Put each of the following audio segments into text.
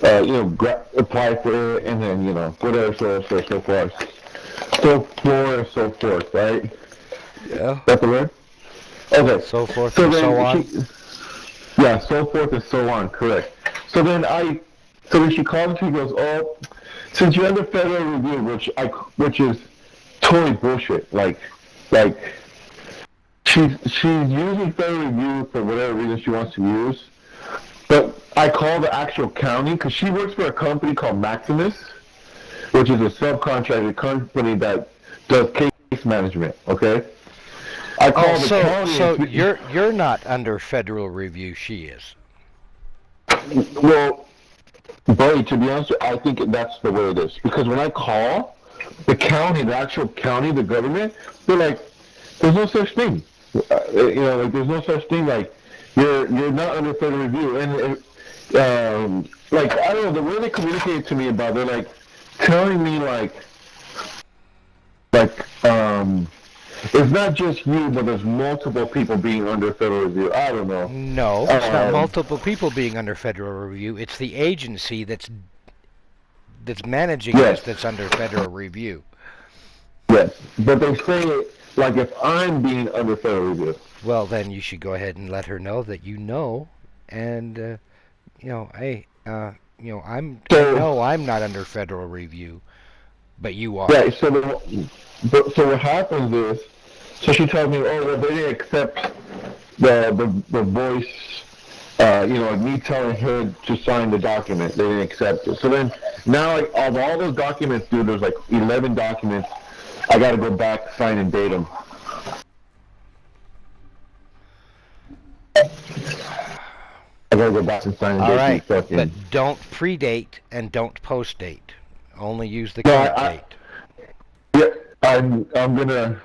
apply for it, and then whatever, so forth, so forth, right? Yeah. That's the word. Okay. So forth So and so then on. yeah, so forth and so on. Correct. So then so then she calls and she goes, "Oh, since you're under federal review, which is totally bullshit. Like she's using federal review for whatever reason she wants to use. But I call the actual county because she works for a company called Maximus, which is a subcontracted company that does case management. Okay. I Oh, call the so county. you're not under federal review. She is. Well, buddy, to be honest, I think that's the way it is. Because when I call the county, the actual county, the government, they're like, "There's no such thing." Like there's no such thing. Like you're not under federal review, and like I don't know the way they communicate to me about. They're like telling me like it's not just you, but there's multiple people being under federal review. I don't know. No, it's not multiple people being under federal review. It's the agency that's managing Yes. this that's under federal review. Yes, but they say it like if I'm being under federal review. Well, then you should go ahead and let her know that you know, and hey, I know I'm not under federal review, but you are. Right. So what happens is, so she tells me, oh, well, they didn't accept the voice, me telling her to sign the document. They didn't accept it. So then now, like, of all those documents, dude, there's like 11 documents. I got to go back, sign, and date them. I got to go back and sign and date. All right, fucking... but don't predate and don't post date. Only use the current date. Yeah, I'm gonna.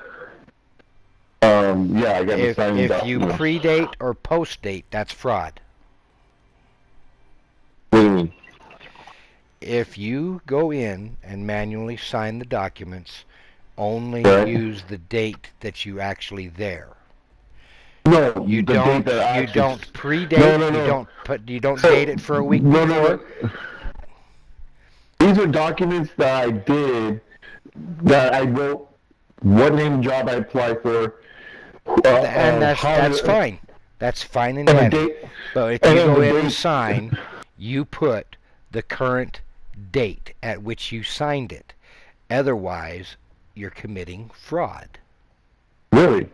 I got to sign. If you predate or post date, that's fraud. What do you mean? If you go in and manually sign the documents, only use the date that you actually there. No, you don't predate. No. You don't date it for a week before. No. These are documents that I did, that I wrote what name job I applied for. And that's fine. That's fine and dandy. But if you go in and sign, you put the current date at which you signed it. Otherwise, you're committing fraud. Really?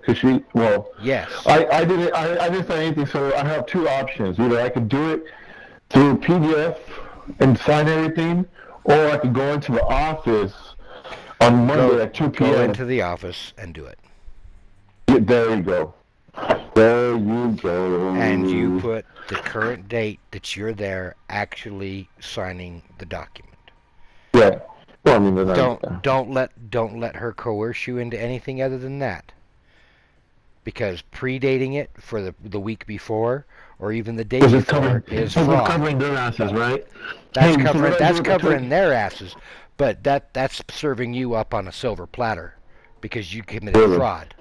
Yes. I didn't sign anything, so I have two options. Either I could do it through PDF and sign everything, or I could go into the office on Monday at 2 p.m. Go into the office and do it. There you go. There you go. And you put the current date that you're there actually signing the document. Yeah. Well, I mean, don't let her coerce you into anything other than that. Because predating it for the week before or even the day before is fraud. Covering their asses, right? That's covering their asses, but that's serving you up on a silver platter because you committed fraud.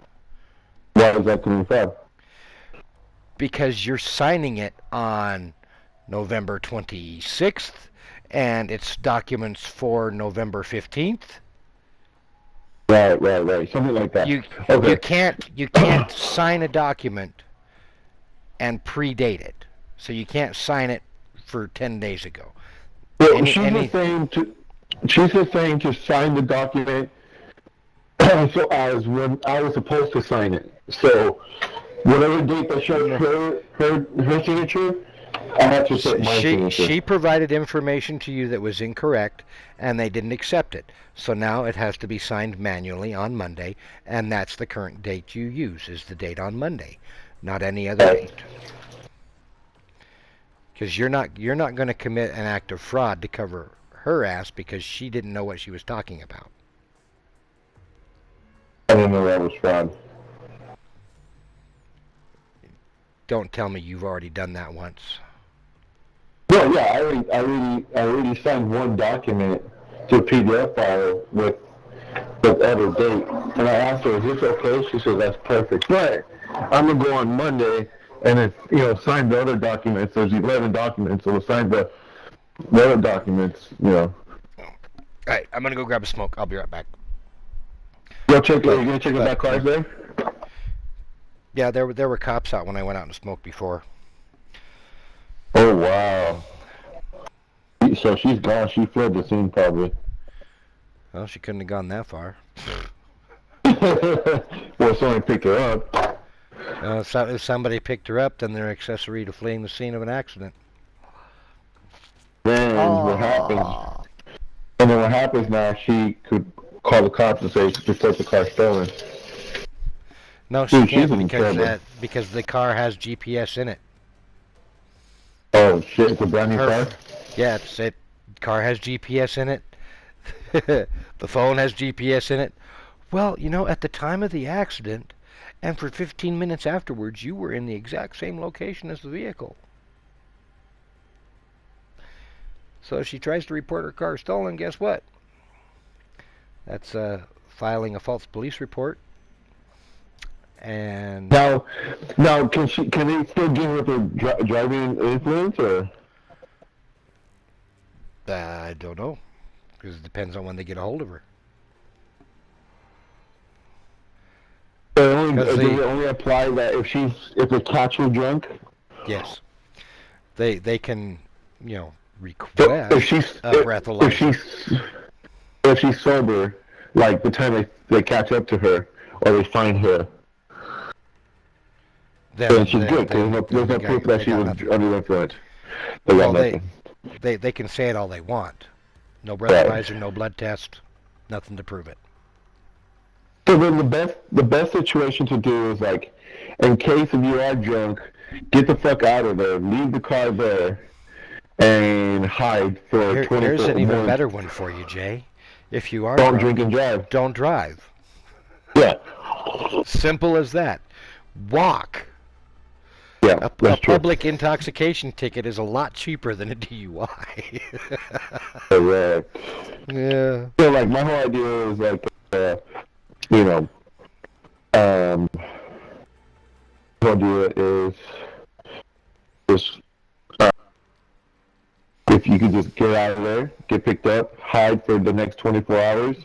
Why is that committing fraud? Because you're signing it on November 26th and it's documents for November 15th. Right. Something like that. You can't sign a document and predate it. So you can't sign it for 10 days ago. Well, she's just saying to sign the document so as when I was supposed to sign it. So whatever date that showed her signature, I have to put my signature. She provided information to you that was incorrect, and they didn't accept it. So now it has to be signed manually on Monday, and that's the current date you use, is the date on Monday, not any other date. Because you're not going to commit an act of fraud to cover her ass because she didn't know what she was talking about. I didn't know that was fraud. Don't tell me you've already done that once. Well, yeah, I already signed one document to a PDF file with other date, and I asked her, "Is this okay?" She said, "That's perfect." But I'm gonna go on Monday and sign the other documents. There's 11 documents, so we'll sign the What other documents? You know. All right, I'm gonna go grab a smoke. I'll be right back. Go check it. Are you gonna check if that car's there? Yeah, there were cops out when I went out and smoked before. Oh wow. So she's gone. She fled the scene probably. Well, she couldn't have gone that far. Well, someone picked her up. If somebody picked her up, then they're accessory to fleeing the scene of an accident. Then what happens? And then what happens now? She could call the cops and say, "Report the car stolen." No, she can't because the car has GPS in it. Oh shit! It's a brand new car. Yeah, car has GPS in it. The phone has GPS in it. Well, you know, at the time of the accident, and for 15 minutes afterwards, you were in the exact same location as the vehicle. So if she tries to report her car stolen, guess what? That's filing a false police report. And now, can they still give her the driving influence or? I don't know, because it depends on when they get a hold of her. Does it only apply that if they catch her drunk? Yes, they can, you know, request a breathalyzer. If she's sober, like the time they catch up to her or they find her, then she's good. There's no proof that she was under the influence. They can say it all they want. No breathalyzer, no blood test, nothing to prove it. So then the best situation to do is, like, in case if you are drunk, get the fuck out of there, leave the car there, and hide for 24 hours. Here's an even better one for you, Jay. If you are drunk, drink and drive. Don't drive. Yeah. Simple as that. Walk. Yeah, a public intoxication ticket is a lot cheaper than a DUI. Correct. Yeah. So, like, my whole idea is, like, you know, the idea is just, if you could just get out of there, get picked up, hide for the next 24 hours,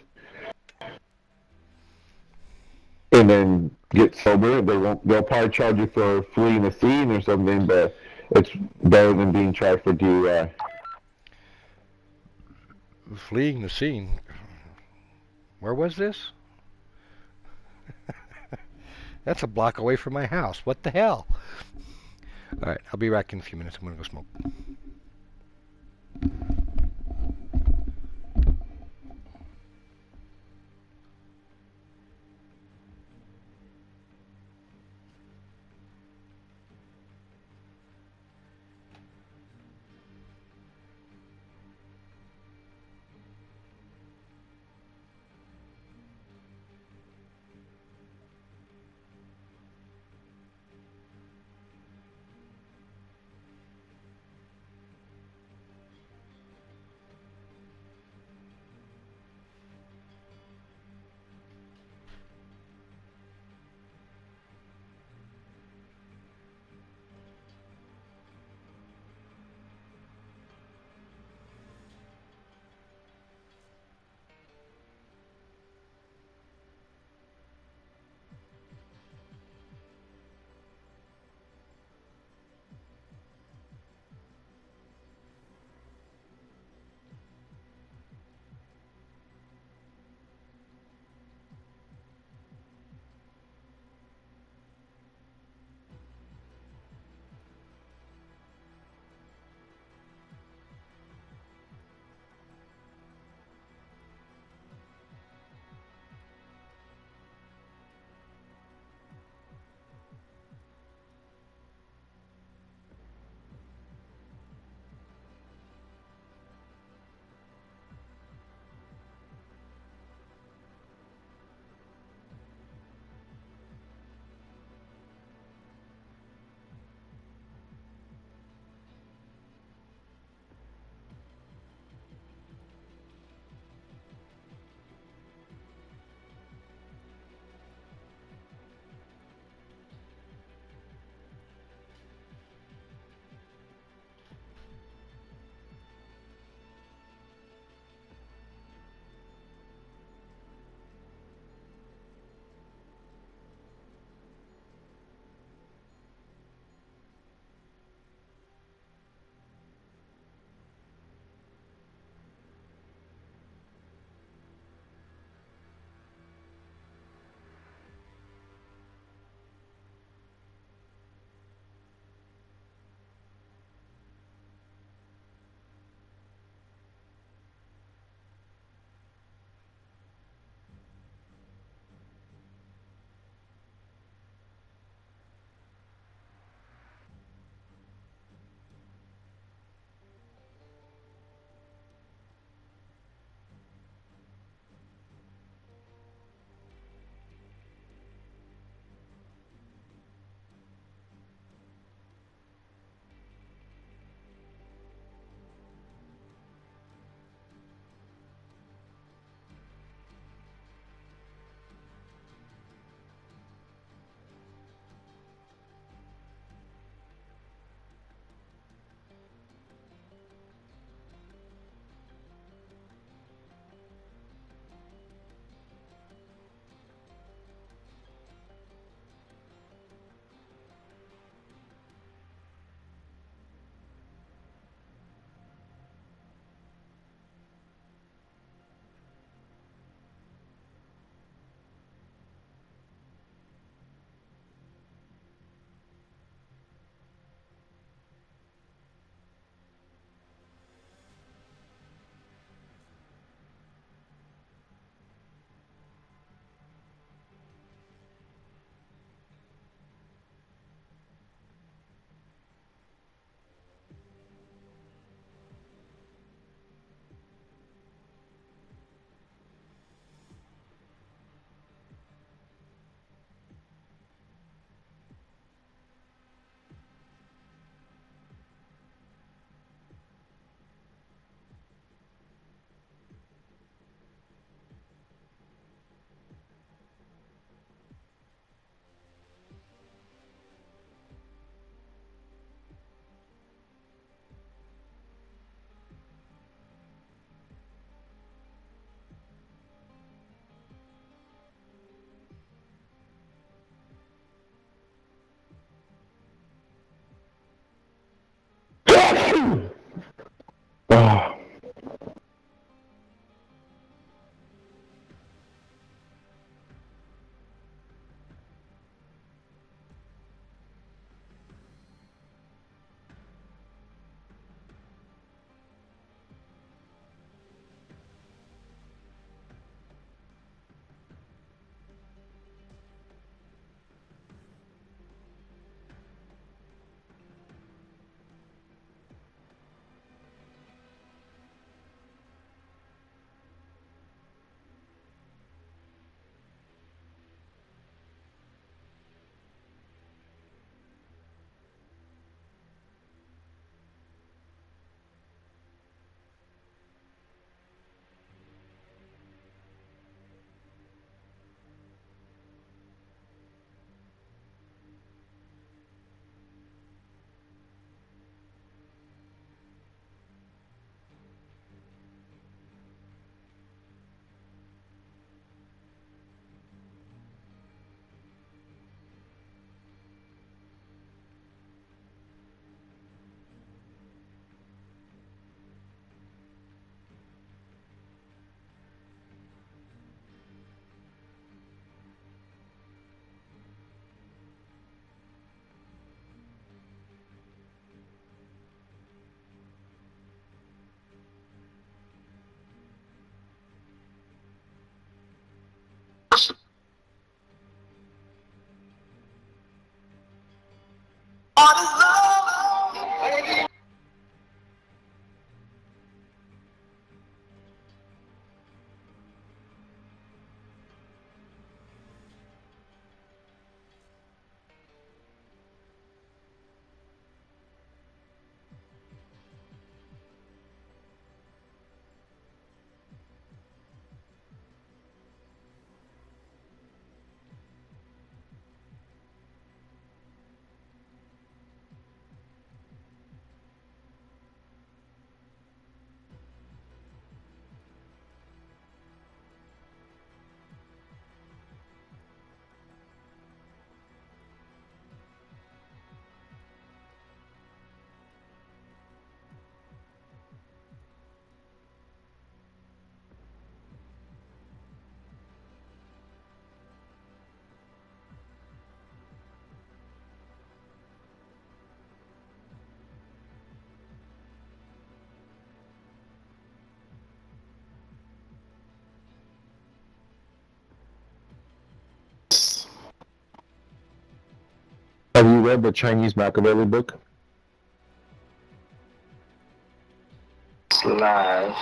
and then get sober. They'll probably charge you for fleeing the scene or something, but it's better than being charged for DUI. Fleeing the scene? Where was this? That's a block away from my house. What the hell? Alright, I'll be back in a few minutes. I'm going to go smoke. Have you read the Chinese Machiavelli book? Live.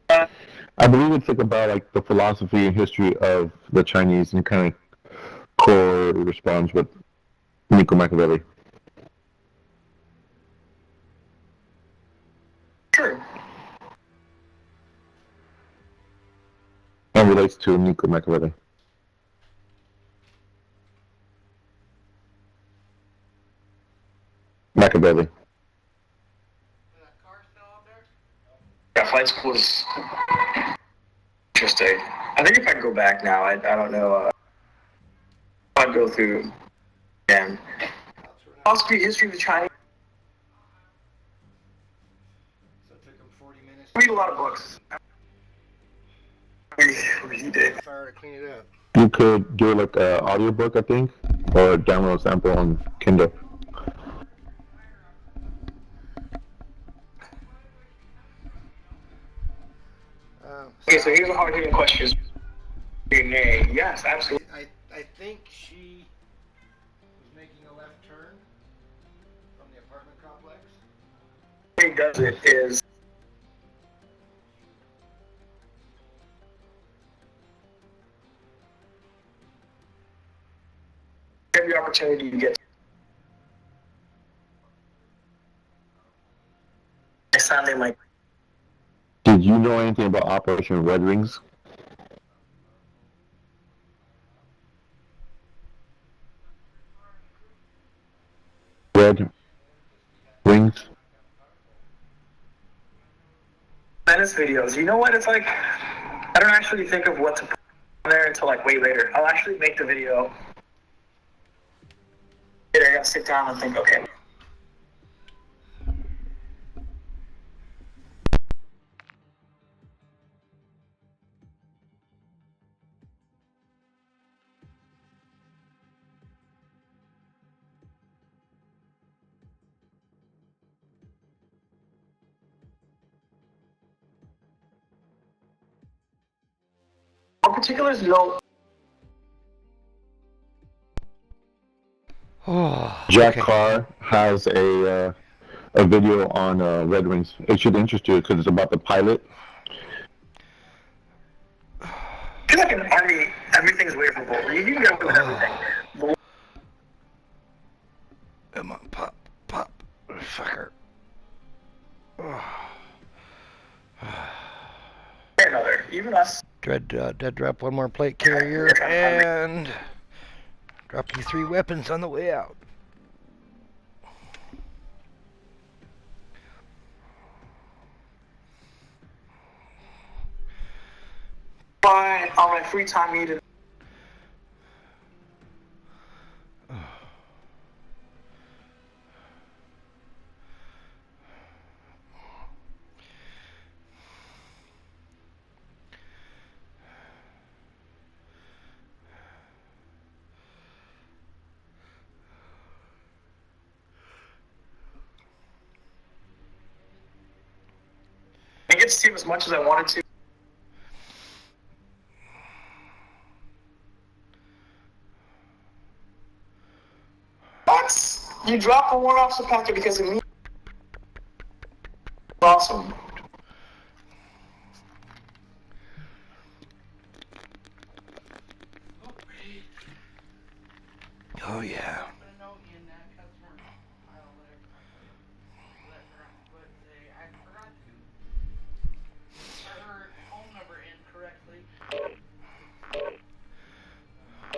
I believe it's like about like the philosophy and history of the Chinese, and kind of corresponds with Niccolo Machiavelli. True. And relates to Niccolo Machiavelli. Machiavelli. Yeah, flight school is interesting. I think if I go back now, I don't know. I'd go through again. Philosophy, history of the Chinese. So it took him 40 minutes. Read a lot of books. We did. Fire to clean it up. You could do like an audiobook, I think, or download a sample on Kindle. Okay, so here's a hard-hitting question. Yes, absolutely. I think she was making a left turn from the apartment complex. The way he does it is every opportunity you get. Next time they might. Did you know anything about Operation Red Rings? Red Rings? Menace videos. You know what? It's like I don't actually think of what to put on there until like way later. I'll actually make the video. Later, I gotta sit down and think. Okay. What particulars? No. Oh, Jack okay. Carr has a video on Red Rings. It should interest you because it's about the pilot. I feel like in the army, everything's waivable. You can get away with everything. Come on, pop, fucker. Another, even us. Dead drop one more plate carrier and drop you 3 weapons on the way out. On my free time meeting. I get to see him as much as I wanted to. What? You dropped a one officer packet because of me? Awesome. Oh yeah.